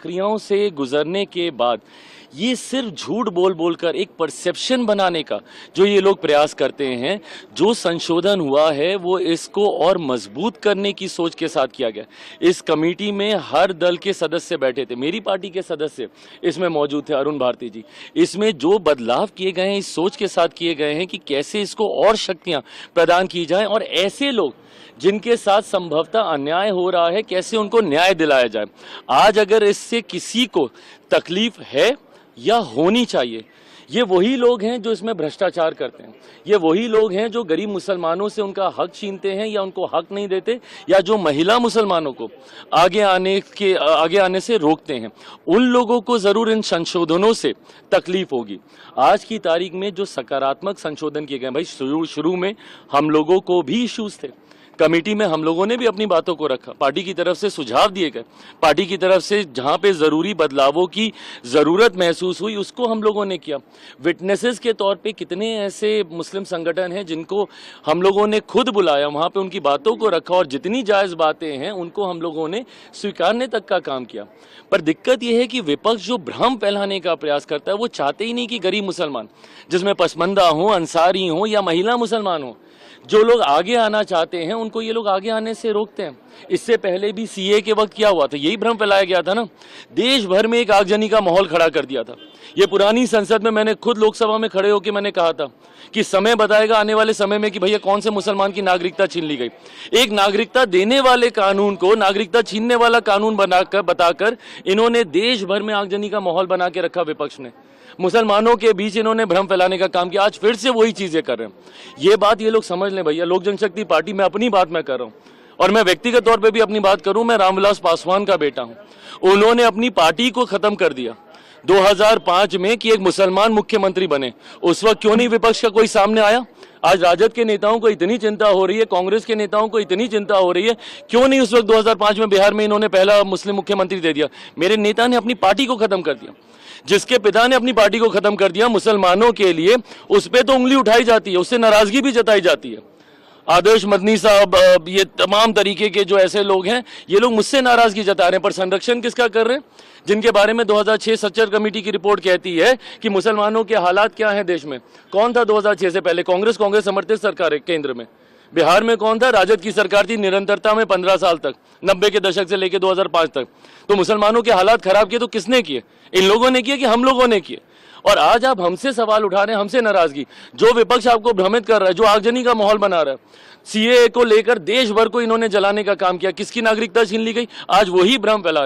प्रक्रियाओं से गुजरने के बाद ये सिर्फ झूठ बोल बोलकर एक परसेप्शन बनाने का जो ये लोग प्रयास करते हैं, जो संशोधन हुआ है वो इसको और मजबूत करने की सोच के साथ किया गया। इस कमेटी में हर दल के सदस्य बैठे थे, मेरी पार्टी के सदस्य इसमें मौजूद थे, अरुण भारती जी। इसमें जो बदलाव किए गए हैं इस सोच के साथ किए गए हैं कि कैसे इसको और शक्तियां प्रदान की जाएं और ऐसे लोग जिनके साथ संभवतः अन्याय हो रहा है कैसे उनको न्याय दिलाया जाए। आज अगर इससे किसी को तकलीफ है या होनी चाहिए, ये वही लोग हैं जो इसमें भ्रष्टाचार करते हैं, ये वही लोग हैं जो गरीब मुसलमानों से उनका हक छीनते हैं या उनको हक नहीं देते, या जो महिला मुसलमानों को आगे आने से रोकते हैं। उन लोगों को जरूर इन संशोधनों से तकलीफ होगी। आज की तारीख में जो सकारात्मक संशोधन किए गए, भाई शुरू में हम लोगों को भी इश्यूज थे, कमेटी में हम लोगों ने भी अपनी बातों को रखा, पार्टी की तरफ से सुझाव दिए गए, पार्टी की तरफ से जहां पे जरूरी बदलावों की जरूरत महसूस हुई उसको हम लोगों ने किया। विटनेसेस के तौर पे कितने ऐसे मुस्लिम संगठन हैं जिनको हम लोगों ने खुद बुलाया, वहां पे उनकी बातों को रखा और जितनी जायज बातें हैं उनको हम लोगों ने स्वीकारने तक का काम किया। पर दिक्कत यह है कि विपक्ष जो भ्रम फैलाने का प्रयास करता है वो चाहते ही नहीं कि गरीब मुसलमान, जिसमें पसमंदा हो, अंसारी हो या महिला मुसलमान हो, जो लोग आगे आना चाहते हैं उनको ये लोग आगे आने से रोकते हैं। इससे पहले भी सीए के वक्त क्या हुआ था, यही भ्रम फैलाया गया था ना, देश भर में एक आगजनी का माहौल खड़ा कर दिया था। ये पुरानी संसद में मैंने खुद लोकसभा में खड़े होकर मैंने कहा था कि समय बताएगा आने वाले समय में कि भैया कौन से मुसलमान की नागरिकता छीन ली गई। एक नागरिकता देने वाले कानून को नागरिकता छीनने वाला कानून बताकर इन्होंने देश भर में आगजनी का माहौल बना के रखा। विपक्ष ने मुसलमानों के बीच इन्होंने भ्रम फैलाने का काम किया, आज फिर से वही चीजें कर रहे हैं। ये बात ये लोग समझ लें भैया, लोक जनशक्ति पार्टी में अपनी बात मैं कर रहा हूँ और मैं व्यक्तिगत तौर पे भी अपनी बात करूं, मैं रामविलास पासवान का बेटा हूं। उन्होंने अपनी पार्टी को खत्म कर दिया 2005 में कि एक मुसलमान मुख्यमंत्री बने। उस वक्त क्यों नहीं विपक्ष का कोई सामने आया? आज राजद के नेताओं को इतनी चिंता हो रही है, कांग्रेस के नेताओं को इतनी चिंता हो रही है, क्यों नहीं उस वक्त 2005 में बिहार में इन्होंने पहला मुस्लिम मुख्यमंत्री दे दिया? मेरे नेता ने अपनी पार्टी को खत्म कर दिया, जिसके पिता ने अपनी पार्टी को खत्म कर दिया मुसलमानों के लिए, उस पर तो उंगली उठाई जाती है, उससे नाराजगी भी जताई जाती है। आदर्श मदनी साहब, ये तमाम तरीके के जो ऐसे लोग हैं, ये लोग मुझसे नाराजगी जता रहे हैं, पर संरक्षण किसका कर रहे हैं? जिनके बारे में 2006 सच्चर कमेटी की रिपोर्ट कहती है कि मुसलमानों के हालात क्या हैं देश में। कौन था 2006 से पहले? कांग्रेस समर्थित सरकार है केंद्र में। बिहार में कौन था? राजद की सरकार थी निरंतरता में 15 साल तक, 90 के दशक से लेकर 2005 तक। तो मुसलमानों के हालात खराब किए तो किसने किए? इन लोगों ने किए कि हम लोगों ने किए? और आज आप हमसे सवाल उठा रहे हैं, हमसे नाराजगी। जो विपक्ष आपको भ्रमित कर रहा है, जो आगजनी का माहौल बना रहा है, सीएए को लेकर देश भर को इन्होंने जलाने का काम किया, किसकी नागरिकता छीन ली गई, आज वही भ्रम फैला रहे हैं।